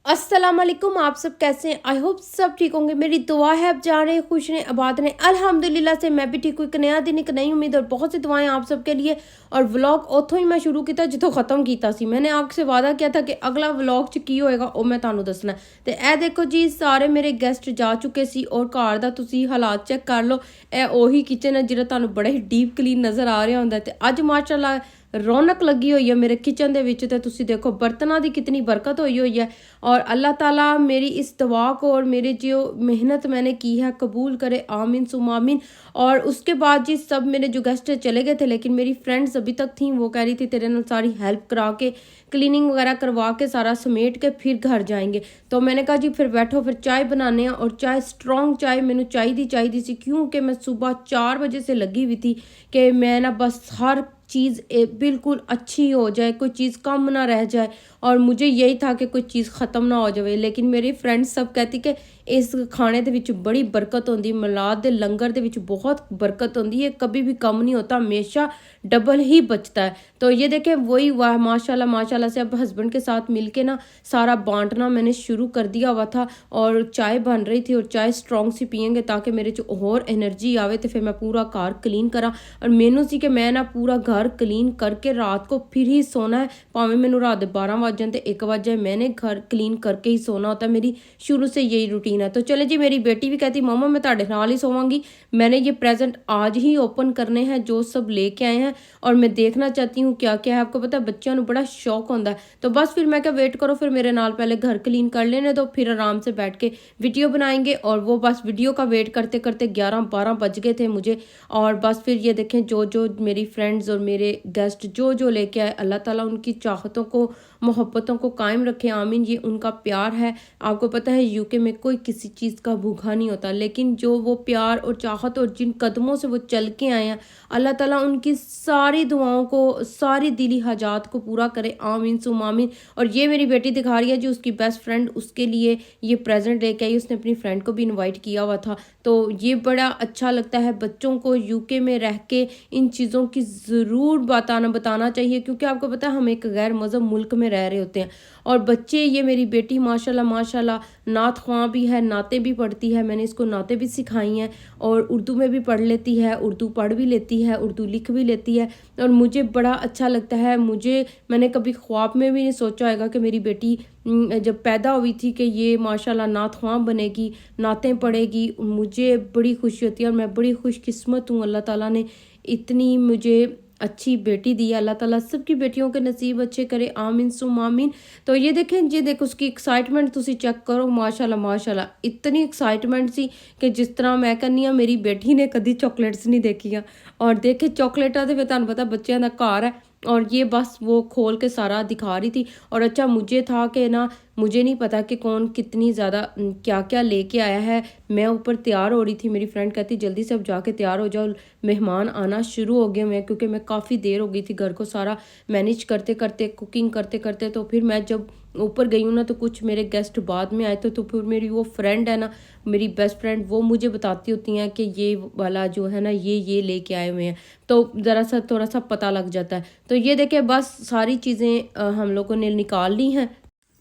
अस्सलाम वालेकुम। आप सब कैसे हैं? आई होप सब ठीक होंगे। मेरी दुआ है आप जा रहे हैं, खुश रहें, आबाद रहें। अल्हम्दुलिल्लाह से मैं भी ठीक हूँ। एक नया दिन, एक नई उम्मीद और बहुत सी दुआएं आप सबके लिए। और व्लॉग उतों ही मैं शुरू किया जितों खत्म किया सी। मैंने आपसे वादा किया था कि अगला व्लॉग च की होएगा वो मैं ਤੁਹਾਨੂੰ दसना है। तो ए देखो जी, सारे मेरे गेस्ट जा चुके सी और घर ਦਾ ਤੁਸੀਂ ਹਾਲਾਤ ਚੈੱਕ ਕਰ ਲਓ। ਇਹ ਉਹੀ ਕਿਚਨ ਹੈ ਜਿਹੜਾ ਤੁਹਾਨੂੰ ਬੜਾ ਹੀ ਡੀਪ ਕਲੀਨ ਨਜ਼ਰ ਆ ਰਿਹਾ ਹੁੰਦਾ। ਤੇ ਅੱਜ ਮਾਸ਼ਾਅੱਲਾ रौनक लगी हुई है मेरे किचन ਦੇ ਵਿੱਚ। ਤੇ ਤੁਸੀਂ देखो बर्तनों की कितनी बरकत हुई है। और अल्लाह ताला मेरी इस दुआ को और मेरी जो मेहनत मैंने की है कबूल करे, आमीन सुम आमीन। और उसके बाद जी सब मेरे जो गेस्ट चले गए थे, लेकिन मेरी फ्रेंड्स अभी तक थी। वो कह रही थी तेरे नाल सारी हेल्प करा के, क्लीनिंग वगैरह करवा के, सारा समेट के फिर घर जाएंगे। तो मैंने कहा जी फिर बैठो, फिर चाय बनाने हैं। और चाय स्ट्रॉन्ग चाय मैंने चाहिए सी, क्योंकि मैं सुबह 4 बजे से लगी हुई थी कि मैं ना बस हर चीज़ बिल्कुल अच्छी हो जाए, कोई चीज़ कम ना रह जाए। और मुझे यही था कि कोई चीज़ ख़त्म ना हो जाए। लेकिन मेरी फ्रेंड्स सब कहती कि इस खाने दे विच बड़ी बरकत होंदी, मिलाद दे लंगर दे विच बहुत बरकत होंदी है, कभी भी कम नहीं होता, हमेशा डबल ही बचता है। तो ये देखें वही वाह माशाल्लाह माशाल्लाह से अब हस्बैंड के साथ मिलके ना सारा बांटना मैंने शुरू कर दिया हुआ था। और चाय बन रही थी और चाय स्ट्रॉन्ग सी पियेंगे ताकि मेरे च और एनर्जी आवे। तो फिर मैं पूरा घर क्लीन करा। और मैनू सी कि मैं ना पूरा घर क्लीन करके रात को फिर ही सोना है, भावें मैनू रात के 12 वज जाए 1 वज जाए, मैंने घर क्लीन करके ही सोना होता है। मेरी शुरू से यही रूटीन है। तो चले जी, मेरी बेटी भी कहती मम्मा मैं ਤੁਹਾਡੇ नाल ही सोवांगी। मैंने ये प्रेजेंट आज ही ओपन करने हैं जो सब लेके आए हैं, और मैं देखना चाहती हूँ क्या क्या है। आपको पता है बच्चों को बड़ा शौक होता है। तो बस फिर मैं क्या वेट करो, फिर मेरे नाल पहले घर क्लीन कर लेने दो, फिर आराम से बैठ के वीडियो बनाएंगे। और वो बस वीडियो का वेट करते करते 11-12 बज गए थे मुझे। और बस फिर ये देखें जो जो मेरी फ्रेंड्स और मेरे गेस्ट जो लेके आए, अल्लाह ताला उनकी चाहतों को, मोहब्बतों को कायम रखे, आमीन। ये उनका प्यार है। आपको पता है यूके में कोई किसी चीज़ का भूखा नहीं होता, लेकिन जो वो प्यार और चाहत और जिन कदमों से वो चल के आए हैं, अल्लाह ताला उनकी सारी दुआओं को, सारी दिली हाजात को पूरा करे, आमीन सुम आमीन। और ये मेरी बेटी दिखा रही है जी, उसकी बेस्ट फ्रेंड उसके लिए ये प्रेजेंट लेके आई। उसने अपनी फ्रेंड को भी इन्वाइट किया हुआ था। तो ये बड़ा अच्छा लगता है बच्चों को यूके में रह के इन चीज़ों की ज़रूर बताना चाहिए, क्योंकि आपको पता है हम एक गैर मज़हब मुल्क में रह रहे होते हैं। और बच्चे, ये मेरी बेटी माशाल्लाह माशाल्लाह नात ख्वां भी है, नाते भी पढ़ती है। मैंने इसको नाते भी सिखाई हैं और उर्दू में भी पढ़ लेती है, उर्दू पढ़ भी लेती है, उर्दू लिख भी लेती है। और मुझे बड़ा अच्छा लगता है। मैंने कभी ख्वाब में भी नहीं सोचा होगा कि मेरी बेटी जब पैदा हुई थी कि ये माशाल्लाह नात ख्वां बनेगी, नातें पढ़ेगी। मुझे बड़ी खुशी होती है और मैं बड़ी खुशकिस्मत हूँ। अल्लाह ताला ने इतनी मुझे अच्छी बेटी दी है। अल्लाह ताला सबकी बेटियों के नसीब अच्छे करे, आमीन सुम आमीन। तो ये देखें जी, देखो उसकी एक्साइटमेंट तुसी चेक करो, माशाल्लाह माशाल्लाह इतनी एक्साइटमेंट सी कि जिस तरह मैं कहनी हाँ मेरी बेटी ने कभी चॉकलेट्स नहीं देखी। और देखे चॉकलेटा तो फिर तुहानू पता बच्चों का घर है। और ये बस वो खोल के सारा दिखा रही थी। और अच्छा मुझे था कि ना, मुझे नहीं पता कि कौन कितनी ज़्यादा क्या क्या लेके आया है। मैं ऊपर तैयार हो रही थी, मेरी फ्रेंड कहती जल्दी से अब जाके तैयार हो जाओ, मेहमान आना शुरू हो गए। क्योंकि मैं काफ़ी देर हो गई थी घर को सारा मैनेज करते करते, कुकिंग करते करते। तो फिर मैं जब ऊपर गई हूँ ना, तो कुछ मेरे गेस्ट बाद में आए थे। तो फिर मेरी वो फ्रेंड है ना, मेरी बेस्ट फ्रेंड, वो मुझे बताती होती हैं कि ये वाला जो है ना ये लेके आए हुए हैं। तो ज़रा सा थोड़ा सा पता लग जाता है। तो ये देखें बस सारी चीज़ें हम लोगों ने निकाल ली हैं।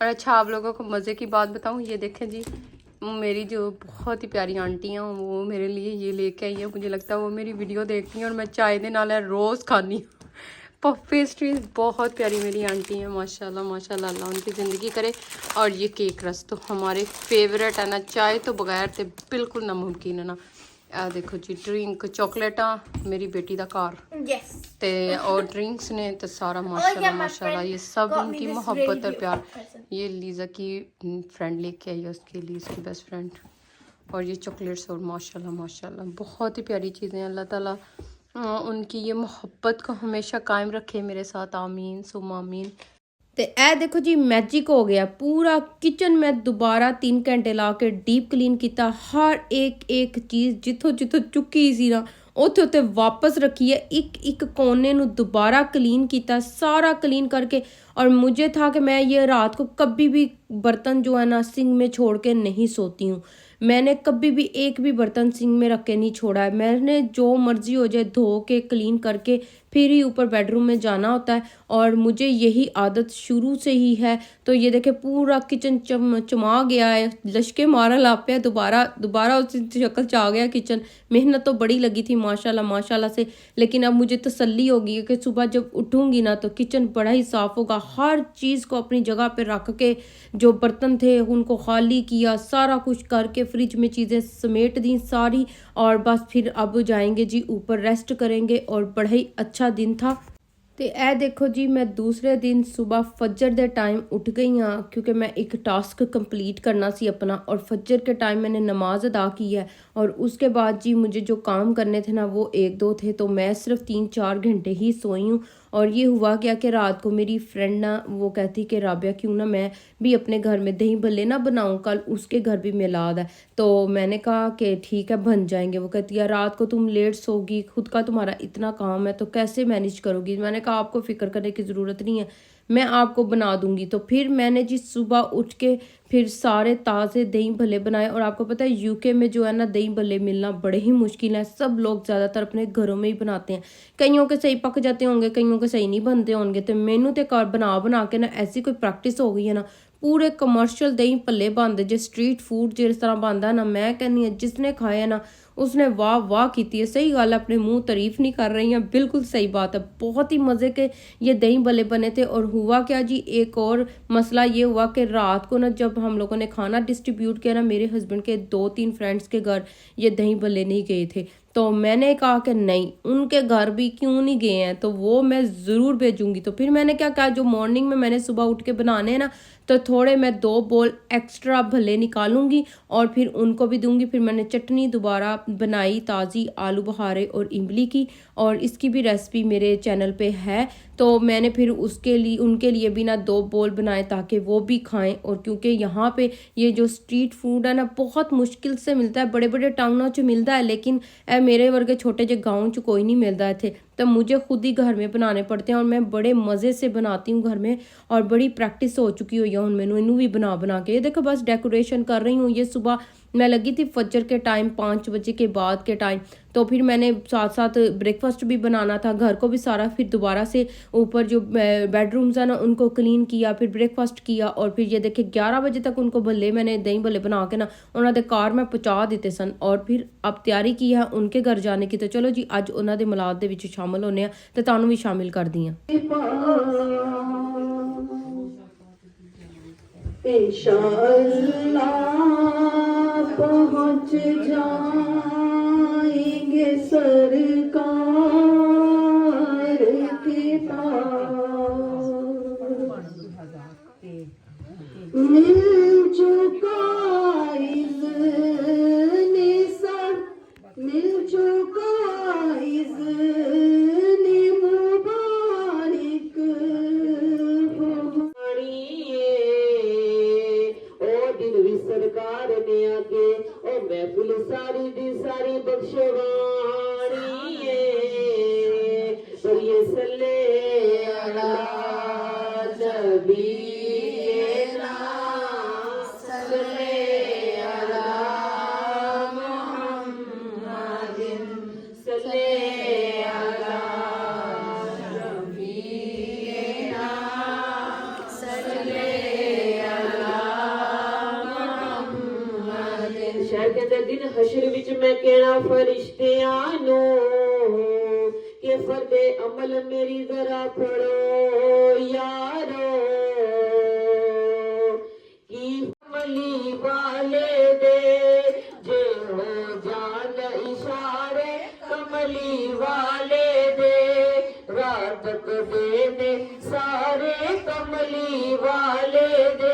और अच्छा आप लोगों को मज़े की बात बताऊं, ये देखें जी, मेरी जो बहुत ही प्यारी आंटी हैं वो मेरे लिए ये लेके आई है। मुझे लगता है वो मेरी वीडियो देखती हैं और मैं चाय दे नाल रोज़ खानी हूँ। पफ पेस्ट्रीज बहुत प्यारी मेरी आंटी हैं, माशाल्लाह माशाल्लाह, अल्लाह उनकी ज़िंदगी करे। और ये केक रस तो हमारे फेवरेट है ना, चाय तो बगैर तो बिल्कुल नामुमकिन है ना। देखो जी, ड्रिंक चॉकलेटा मेरी बेटी का घर ते और ड्रिंक्स ने तो सारा माशाल्लाह माशाल्लाह, ये सब उनकी मोहब्बत और प्यार। ये लीज़ा की फ्रेंड लेके आई है, उसके लिए उसकी बेस्ट फ्रेंड। और ये चॉकलेट्स और माशाल्लाह माशाल्लाह बहुत ही प्यारी चीज़ें। अल्लाह ताला उनकी ये मोहब्बत को हमेशा कायम रखे मेरे साथ, आमीन सुम आमीन। तो ए देखो जी, मैजिक हो गया पूरा किचन। मैं दोबारा 3 घंटे ला के डीप क्लीन किया। हर एक चीज़ जिथों जिथों चुकी सी ना उत्थे उत्थे वापस रखी है। एक कोने नू दोबारा क्लीन किया, सारा क्लीन करके। और मुझे था कि मैं ये रात को कभी भी बर्तन जो है ना सिंक में छोड़ के नहीं सोती हूँ। मैंने कभी भी एक भी बर्तन सिंक में रख के नहीं छोड़ा है। मैंने जो मर्ज़ी हो जाए धो के क्लीन करके फिर ही ऊपर बेडरूम में जाना होता है, और मुझे यही आदत शुरू से ही है। तो ये देखे पूरा किचन चमा गया है, लश्के मारा लाप पे दोबारा उसी शक्ल च आ गया किचन। मेहनत तो बड़ी लगी थी माशाल्लाह माशाल्लाह से, लेकिन अब मुझे तसल्ली होगी कि सुबह जब उठूंगी ना तो किचन बड़ा ही साफ़ होगा। हर चीज़ को अपनी जगह पे रख के, जो बर्तन थे उनको खाली किया, सारा कुछ करके फ्रिज में चीज़ें समेट दी सारी, और बस फिर अब जाएंगे जी ऊपर, रेस्ट करेंगे। और बड़ा ही अच्छा दिन था। तो ए देखो जी, मैं दूसरे दिन सुबह फजर के टाइम उठ गई हाँ, क्योंकि मैं एक टास्क कंप्लीट करना सी अपना, और फजर के टाइम मैंने नमाज अदा की है। और उसके बाद जी मुझे जो काम करने थे ना वो एक दो थे, तो मैं सिर्फ 3-4 घंटे ही सोई हूँ। और ये हुआ क्या कि रात को मेरी फ्रेंड ना वो कहती कि राबिया क्यों ना मैं भी अपने घर में दही भल्ले ना बनाऊँ, कल उसके घर भी मिलाद है। तो मैंने कहा कि ठीक है बन जाएंगे। वो कहती है रात को तुम लेट सोगी, खुद का तुम्हारा इतना काम है तो कैसे मैनेज करोगी। मैंने कहा आपको फ़िक्र करने की ज़रूरत नहीं है, मैं आपको बना दूंगी। तो फिर मैंने जी सुबह उठ के फिर सारे ताज़े दही भल्ले बनाए। और आपको पता है यूके में जो है ना दही भल्ले मिलना बड़े ही मुश्किल है। सब लोग ज़्यादातर अपने घरों में ही बनाते हैं, कईयों के सही पक जाते होंगे, कईयों के सही नहीं बनते होंगे। तो मैनू तो घर बना के ना ऐसी कोई प्रैक्टिस हो गई है ना, पूरे कमर्शियल दही भल्ले बनते जे स्ट्रीट फूड जिस तरह बनता ना, मैं कहनी है जिसने खाया ना उसने वाह वाह की है। सही गल, अपने मुंह तारीफ नहीं कर रही हैं, बिल्कुल सही बात है। बहुत ही मज़े के ये दही भल्ले बने थे। और हुआ क्या जी, एक और मसला ये हुआ कि रात को ना जब हम लोगों ने खाना डिस्ट्रीब्यूट किया ना, मेरे हस्बैंड के 2-3 फ्रेंड्स के घर ये दही भल्ले नहीं गए थे। तो मैंने कहा कि नहीं, उनके घर भी क्यों नहीं गए हैं, तो वो मैं ज़रूर भेजूंगी। तो फिर मैंने क्या कहा, जो मॉर्निंग में मैंने सुबह उठ के बनाने हैं ना, तो थोड़े मैं 2 बोल एक्स्ट्रा भल्ले निकालूंगी और फिर उनको भी दूंगी। फिर मैंने चटनी दोबारा बनाई ताज़ी आलू बुखारे और इमली की, और इसकी भी रेसिपी मेरे चैनल पे है। तो मैंने फिर उसके लिए उनके लिए भी ना 2 बोल बनाए ताकि वो भी खाएं। और क्योंकि यहाँ पे ये जो स्ट्रीट फूड है ना बहुत मुश्किल से मिलता है, बड़े बड़े टाउनों च मिलता है, लेकिन मेरे वर्गे छोटे जे गाँव च कोई नहीं मिलता है थे। तो मुझे खुद ही घर में बनाने पड़ते हैं, और मैं बड़े मज़े से बनाती हूँ घर में, और बड़ी प्रैक्टिस हो चुकी हुई है हूँ मैनू इनू भी बना के। ये देखो बस डेकोरेशन कर रही हूँ। ये सुबह मैं लगी थी फजर के टाइम 5 बजे के बाद के टाइम। तो फिर मैंने साथ साथ ब्रेकफास्ट भी बनाना था, घर को भी सारा फिर दोबारा से ऊपर जो बेडरूम्स है ना उनको क्लीन किया, फिर ब्रेकफास्ट किया। और फिर ये देखे 11 बजे तक उनको भल्ले मैंने दही भल्ले बना के ना उन्होंने कार में पहुँचा दिते सन। और फिर अब तैयारी की है उनके घर जाने की। तो चलो जी अज उन्होंने मिलाद दे विच शामिल होने हैं, तो तुहानू भी शामिल कर दी। इंशाअल्लाह पहुँच जाएंगे सरकार के पास। मिल चुका इज़्ने सब, मिल चुका इज़्ने मुबारक सरकार ने आगे और महफिल सारी दी सारी बख्शवानी है। और ये सल्ले अला नबीना सल्ले अला मुहम्मदिन सल्ले अला नबीना सल्ले शायद दिन हशर विच मैं कहना फरिश्तियां नू कि फर्दे अमल मेरी जरा पढ़ो यारो, कि अमली वाले दे जे हो जान इशारे, कमली वाले दे रात को दे सारे, कमली वाले दे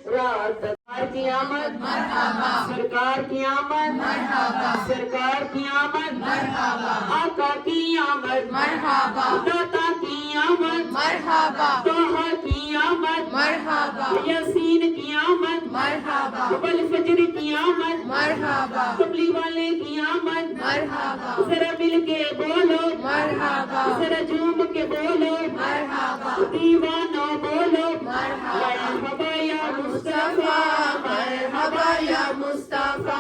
रात की आमद मरहबा, सरकार की आमद मरहबा, सरकार की आमद मरहबा, आका की आमद मरहबा, दाता की आमद मरहबा, तोहा की आमद मरहबा, यासीन की आमद मरहबा, वल फजर की आमद मरहबा, कमली वाले की आमद, मरहबा, जरा मिल के बोलो, मरहबा, जरा झूम के बोलो, मरहबा, दीवाना बोलो, मरहबा, मरहबा या मुस्तफा, मुस्तफा, मरहबा या मुस्तफा,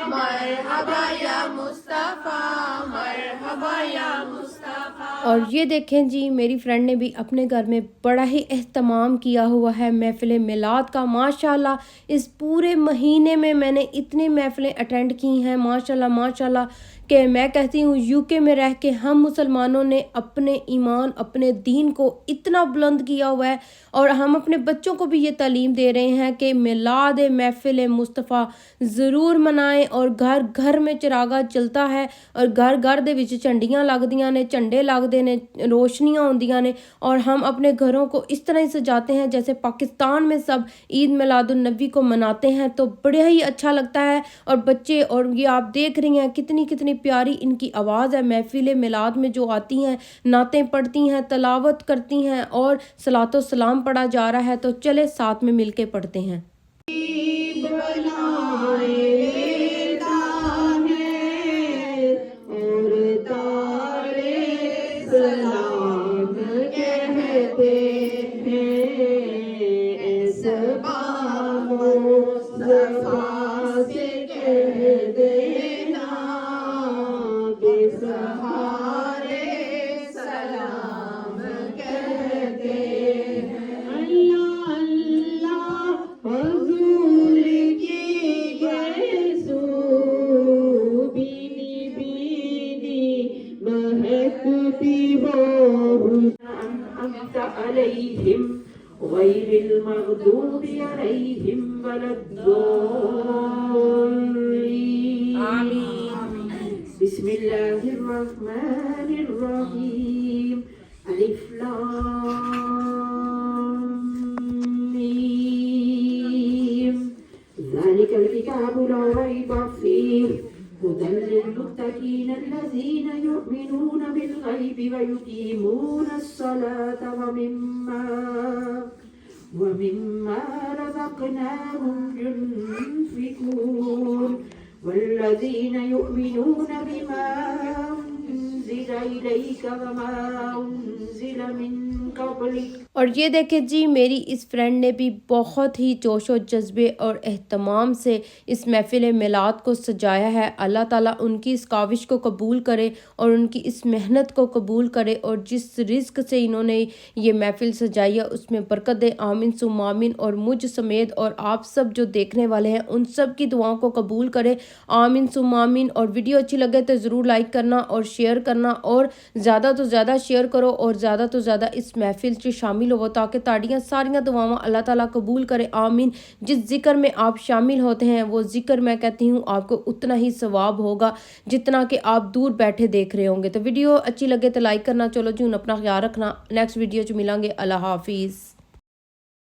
मरहबा या मुस्तफा, मरहबा या मुस्तफा। और ये देखें जी, मेरी फ्रेंड ने भी अपने घर में बड़ा ही एहतमाम किया हुआ है महफ़िल मिलाद का। माशाल्लाह इस पूरे महीने में मैंने इतनी महफ़िलें अटेंड की हैं माशाल्लाह माशाल्लाह, कि मैं कहती हूँ यूके में रह के हम मुसलमानों ने अपने ईमान अपने दीन को इतना बुलंद किया हुआ है, और हम अपने बच्चों को भी ये तालीम दे रहे हैं कि मिलाद महफ़िल मुस्तफ़ा ज़रूर मनाएं। और घर घर में चिरागा चलता है, और घर घर दे विच झंडियाँ लगदियां ने, झंडे लगदे ने, रोशनियाँ होंदियां ने, और हम अपने घरों को इस तरह ही सजाते हैं जैसे पाकिस्तान में सब ईद मिलादुन्नबी को मनाते हैं। तो बड़ा ही अच्छा लगता है। और बच्चे, और ये आप देख रही हैं कितनी कितनी प्यारी इनकी आवाज़ है महफ़िल मिलाद में जो आती हैं, नातें पढ़ती हैं, तलावत करती हैं, और सलातो सलाम पढ़ा जा रहा है। तो चले साथ में मिलके पढ़ते हैं। और तारे सलाम कहते हैं, मुस्तफा से कह देना, बेसहारे सलाम कहते हैं। अल्लाह अल्लाह हुजूर की गैसू, बीनी बीनी महकती वो, अनअमत अलैहिम गैरिल मग़दूबि अलैहिम वलद्दोल्लीन। आमीन। बिस्मिल्लाहिर रहमानिर रहीम। अलिफ लाम मीम। ज़ालिकल किताबु ला रैब फीह हुदल लिल्मुत्तकीन अल्लज़ीना युमिनूना बिल गैबि व युकीमूना अस्सलाता व मिम्मा रज़क़नाहुम युनफ़िकून वल्लज़ीना युमिनूना बिमा उन्ज़िला इलैका व मा उन्ज़िला मिन क़ब्लिक। और ये देखें जी, मेरी इस फ्रेंड ने भी बहुत ही जोश व जज्बे और एहतमाम से इस महफ़िल मिलाद को सजाया है। अल्लाह ताला उनकी इस काविश को कबूल करे और उनकी इस मेहनत को कबूल करे, और जिस रिज़्क से इन्होंने ये महफ़िल सजाई है उसमें बरकत दे। आमीन सुम्मा आमीन। और मुझ समेत और आप सब जो देखने वाले हैं उन सब की दुआओं को कबूल करे। आमीन सुम्मा आमीन। और वीडियो अच्छी लगे तो ज़रूर लाइक करना और शेयर करना, और ज़्यादा तो ज़्यादा शेयर करो, और ज़्यादा तो ज़्यादा इस महफ़िल से शामिल हो, ताकि ताड़ियाँ सारियाँ दुआवां अल्लाह ताला कबूल करे। आमीन। जिस जिक्र में आप शामिल होते हैं वो जिक्र मैं कहती हूँ आपको उतना ही सवाब होगा जितना कि आप दूर बैठे देख रहे होंगे। तो वीडियो अच्छी लगे तो लाइक करना। चलो जी, अपना ख्याल रखना। नेक्स्ट वीडियो च मिलेंगे। अल्लाह हाफिज़।